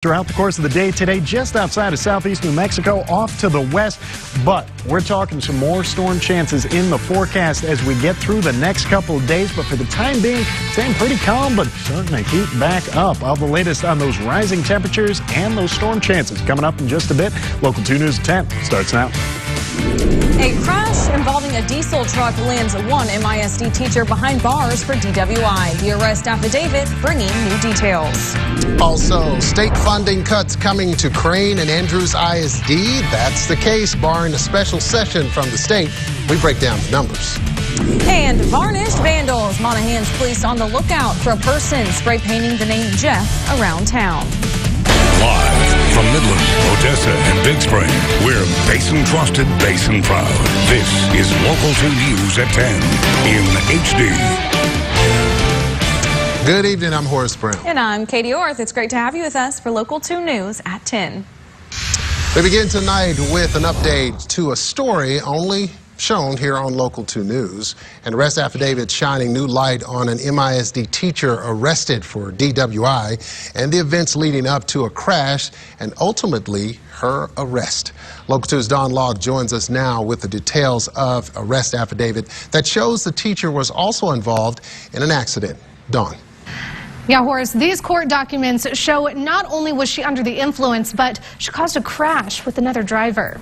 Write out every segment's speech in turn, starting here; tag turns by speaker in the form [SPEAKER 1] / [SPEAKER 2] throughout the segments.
[SPEAKER 1] Throughout the course of the day today, just outside of southeast New Mexico, off to the west. But we're talking some more storm chances in the forecast as we get through the next couple of days. But for the time being, staying pretty calm, but starting to heat back up. All the latest on those rising temperatures and those storm chances coming up in just a bit. Local 2 News at 10 starts now.
[SPEAKER 2] A crash involving a diesel truck lands one MISD teacher behind bars for DWI. The arrest affidavit bringing new details.
[SPEAKER 3] Also, state funding cuts coming to Crane and Andrews ISD. That's the case, barring a special session from the state. We break down the numbers.
[SPEAKER 2] And varnished vandals. Monahans police on the lookout for a person spray painting the name Jeff around town.
[SPEAKER 4] Live from Midland, Odessa, and Big Spring, we're Basin Trusted, Basin Proud. This is Local 2 News at 10 in HD.
[SPEAKER 3] Good evening, I'm Horace Brown.
[SPEAKER 2] And I'm Katie Orth. It's great to have you with us for Local 2 News at 10.
[SPEAKER 3] We begin tonight with an update to a story only shown here on Local 2 News. An arrest affidavit shining new light on an MISD teacher arrested for DWI and the events leading up to a crash and ultimately her arrest. Local 2's Don Log joins us now with the details of arrest affidavit that shows the teacher was also involved in an accident. Don.
[SPEAKER 5] Yeah, Horace, these court documents show not only was she under the influence, but she caused a crash with another driver.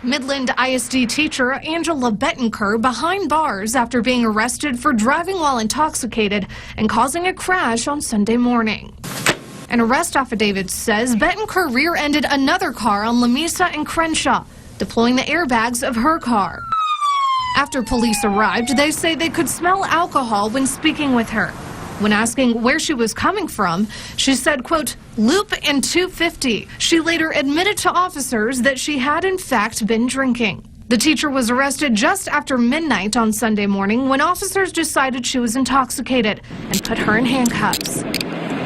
[SPEAKER 5] Midland ISD teacher Angela Bettenker behind bars after being arrested for driving while intoxicated and causing a crash on Sunday morning. An arrest affidavit says Bettenker rear-ended another car on Lamesa and Crenshaw, deploying the airbags of her car. After police arrived, they say they could smell alcohol when speaking with her. When asking where she was coming from, she said, quote, "Loop and 250. She later admitted to officers that she had in fact been drinking. The teacher was arrested just after midnight on Sunday morning when officers decided she was intoxicated and put her in handcuffs.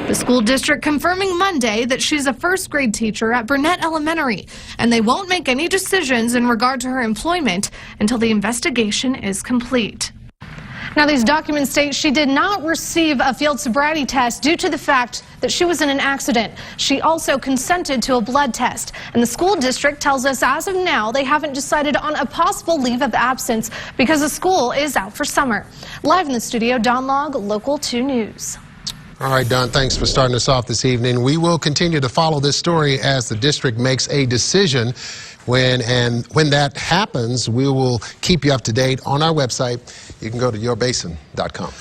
[SPEAKER 5] The school district confirming Monday that she's a first grade teacher at Burnett Elementary, and they won't make any decisions in regard to her employment until the investigation is complete. Now, these documents state she did not receive a field sobriety test due to the fact that she was in an accident. She also consented to a blood test. And the school district tells us as of now they haven't decided on a possible leave of absence because the school is out for summer. Live in the studio, Don Log, Local 2 News.
[SPEAKER 3] All right, Don, thanks for starting us off this evening. We will continue to follow this story as the district makes a decision. When that happens, we will keep you up to date on our website. You can go to yourbasin.com.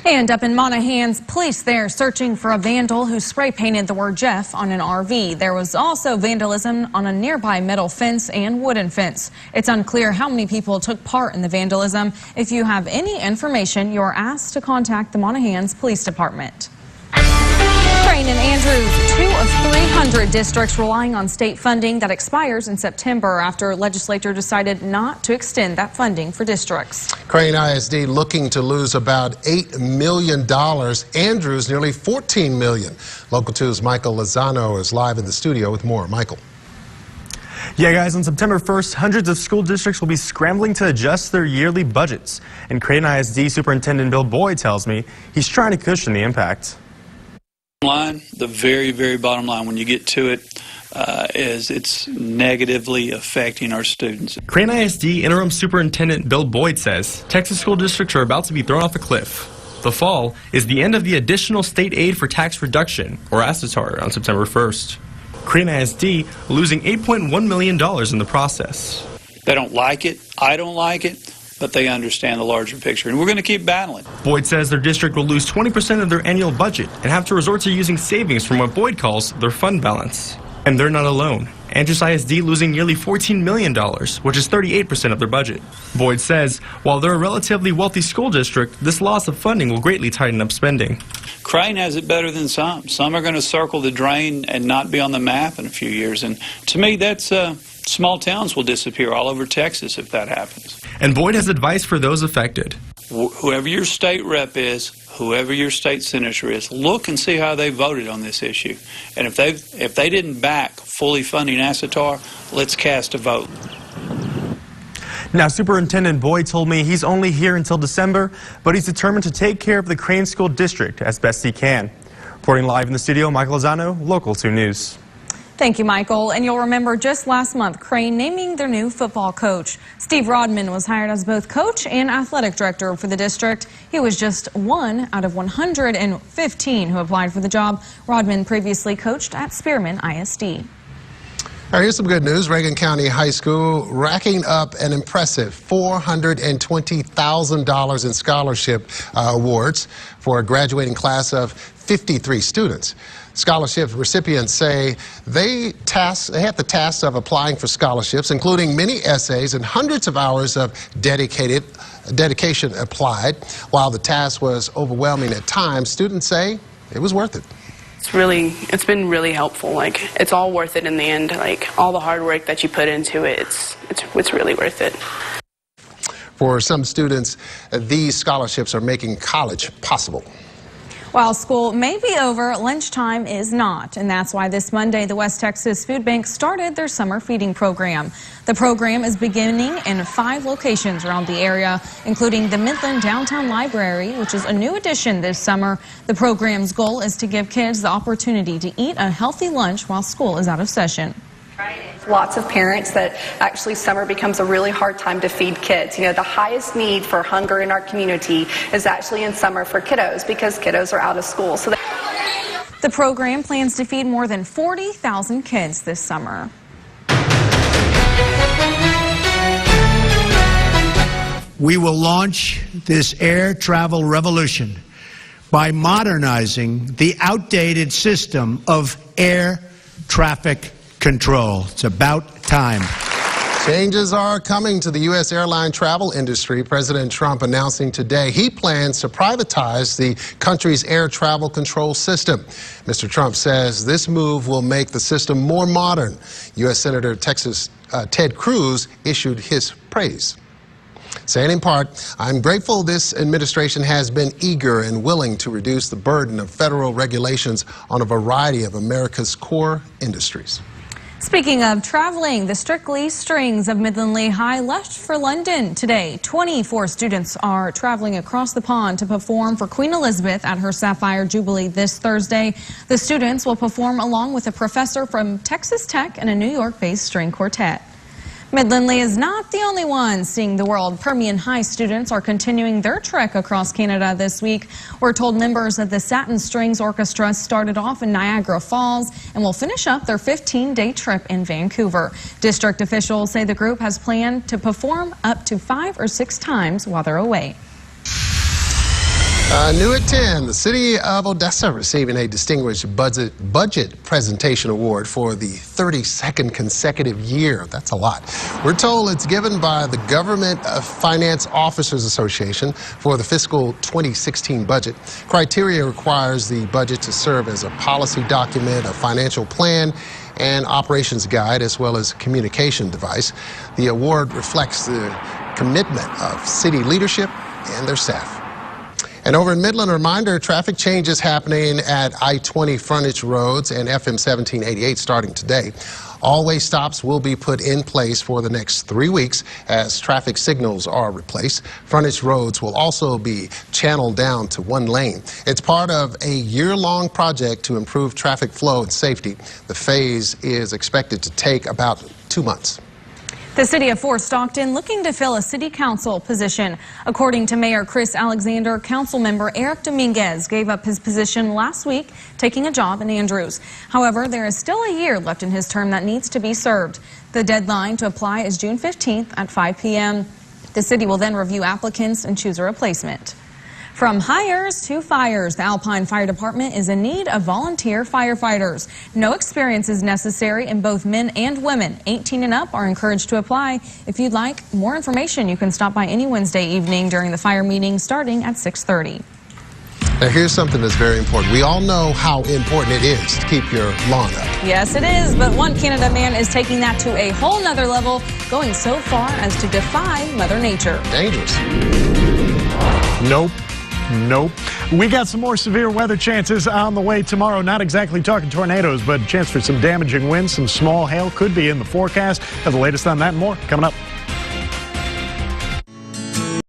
[SPEAKER 2] And up in Monahans, police there searching for a vandal who spray painted the word Jeff on an RV. There was also vandalism on a nearby metal fence and wooden fence. It's unclear how many people took part in the vandalism. If you have any information, you're asked to contact the Monahans Police Department. Crane and Andrews, 2 of 300 districts relying on state funding that expires in September after legislature decided not to extend that funding for districts.
[SPEAKER 3] Crane ISD looking to lose about $8 million. Andrews nearly $14 million. Local 2's Michael Lozano is live in the studio with more. Michael.
[SPEAKER 6] Yeah, guys, on September 1st, hundreds of school districts will be scrambling to adjust their yearly budgets. And Crane ISD Superintendent Bill Boyd tells me he's trying to cushion the impact.
[SPEAKER 7] The very bottom line when you get to it is it's negatively affecting our students.
[SPEAKER 6] Crane ISD Interim Superintendent Bill Boyd says Texas school districts are about to be thrown off a cliff. The fall is the end of the additional state aid for tax reduction, or ASTAR, on September 1st. Crane ISD losing $8.1 million in the process.
[SPEAKER 7] They don't like it. I don't like it. But they understand the larger picture, and we're going to keep battling.
[SPEAKER 6] Boyd says their district will lose 20% of their annual budget and have to resort to using savings from what Boyd calls their fund balance. And they're not alone. Andrews ISD losing nearly $14 million, which is 38% of their budget. Boyd says while they're a relatively wealthy school district, this loss of funding will greatly tighten up spending.
[SPEAKER 7] Crane has it better than some. Some are going to circle the drain and not be on the map in a few years. And to me, that's small towns will disappear all over Texas if that happens.
[SPEAKER 6] And Boyd has advice for those affected.
[SPEAKER 7] Whoever your state rep is, whoever your state senator is, look and see how they voted on this issue. And if they didn't back fully funding ASTAR, let's cast a vote.
[SPEAKER 6] Now, Superintendent Boyd told me he's only here until December, but he's determined to take care of the Crane School District as best he can. Reporting live in the studio, Michael Lozano, Local 2 News.
[SPEAKER 2] Thank you, Michael. And you'll remember just last month, Crane naming their new football coach. Steve Rodman was hired as both coach and athletic director for the district. He was just one out of 115 who applied for the job. Rodman previously coached at Spearman ISD.
[SPEAKER 3] All right, here's some good news. Reagan County High School racking up an impressive $420,000 in scholarship awards for a graduating class of 53 students. Scholarship recipients say they had the task of applying for scholarships, including many essays and hundreds of hours of dedication applied. While the task was overwhelming at times, students say it was worth it.
[SPEAKER 8] It's been really helpful. Like, it's all worth it in the end. Like, all the hard work that you put into it, it's really worth it.
[SPEAKER 3] For some students, these scholarships are making college possible.
[SPEAKER 2] While school may be over, lunchtime is not, and that's why this Monday the West Texas Food Bank started their summer feeding program. The program is beginning in 5 locations around the area, including the Midland Downtown Library, which is a new addition this summer. The program's goal is to give kids the opportunity to eat a healthy lunch while school is out of session.
[SPEAKER 9] Lots of parents that actually summer becomes a really hard time to feed kids. You know, the highest need for hunger in our community is actually in summer for kiddos because kiddos are out of school. So
[SPEAKER 2] the program plans to feed more than 40,000 kids this summer.
[SPEAKER 10] We will launch this air travel revolution by modernizing the outdated system of air traffic control. It's about time.
[SPEAKER 3] Changes are coming to the U.S. airline travel industry. President Trump announcing today he plans to privatize the country's air travel control system. Mr. Trump says this move will make the system more modern. U.S. Senator Ted Cruz issued his praise, saying in part, "I'm grateful this administration has been eager and willing to reduce the burden of federal regulations on a variety of America's core industries."
[SPEAKER 2] Speaking of traveling, the Strictly Strings of Midland Lehigh left for London today. 24 students are traveling across the pond to perform for Queen Elizabeth at her Sapphire Jubilee this Thursday. The students will perform along with a professor from Texas Tech and a New York-based string quartet. Midland Lee is not the only one seeing the world. Permian High students are continuing their trek across Canada this week. We're told members of the Satin Strings Orchestra started off in Niagara Falls and will finish up their 15-day trip in Vancouver. District officials say the group has planned to perform up to 5 or 6 times while they're away.
[SPEAKER 3] New at 10, the city of Odessa receiving a distinguished budget presentation award for the 32nd consecutive year. That's a lot. We're told it's given by the Government Finance Officers Association for the fiscal 2016 budget. Criteria requires the budget to serve as a policy document, a financial plan, and operations guide, as well as a communication device. The award reflects the commitment of city leadership and their staff. And over in Midland, a reminder, traffic changes happening at I-20 frontage roads and FM 1788 starting today. All-way stops will be put in place for the next 3 weeks as traffic signals are replaced. Frontage roads will also be channeled down to 1 lane. It's part of a year-long project to improve traffic flow and safety. The phase is expected to take about 2 months.
[SPEAKER 2] The city of Fort Stockton looking to fill a city council position. According to Mayor Chris Alexander, council member Eric Dominguez gave up his position last week, taking a job in Andrews. However, there is still a year left in his term that needs to be served. The deadline to apply is June 15th at 5 p.m. The city will then review applicants and choose a replacement. From hires to fires, the Alpine Fire Department is in need of volunteer firefighters. No experience is necessary, and both men and women 18 and up are encouraged to apply. If you'd like more information, you can stop by any Wednesday evening during the fire meeting starting at 6:30.
[SPEAKER 3] Now here's something that's very important. We all know how important it is to keep your lawn up.
[SPEAKER 2] Yes, it is, but one Canada man is taking that to a whole nother level, going so far as to defy Mother Nature.
[SPEAKER 3] Dangerous.
[SPEAKER 1] Nope. We got some more severe weather chances on the way tomorrow. Not exactly talking tornadoes, but a chance for some damaging winds. Some small hail could be in the forecast. Have the latest on that and more coming up.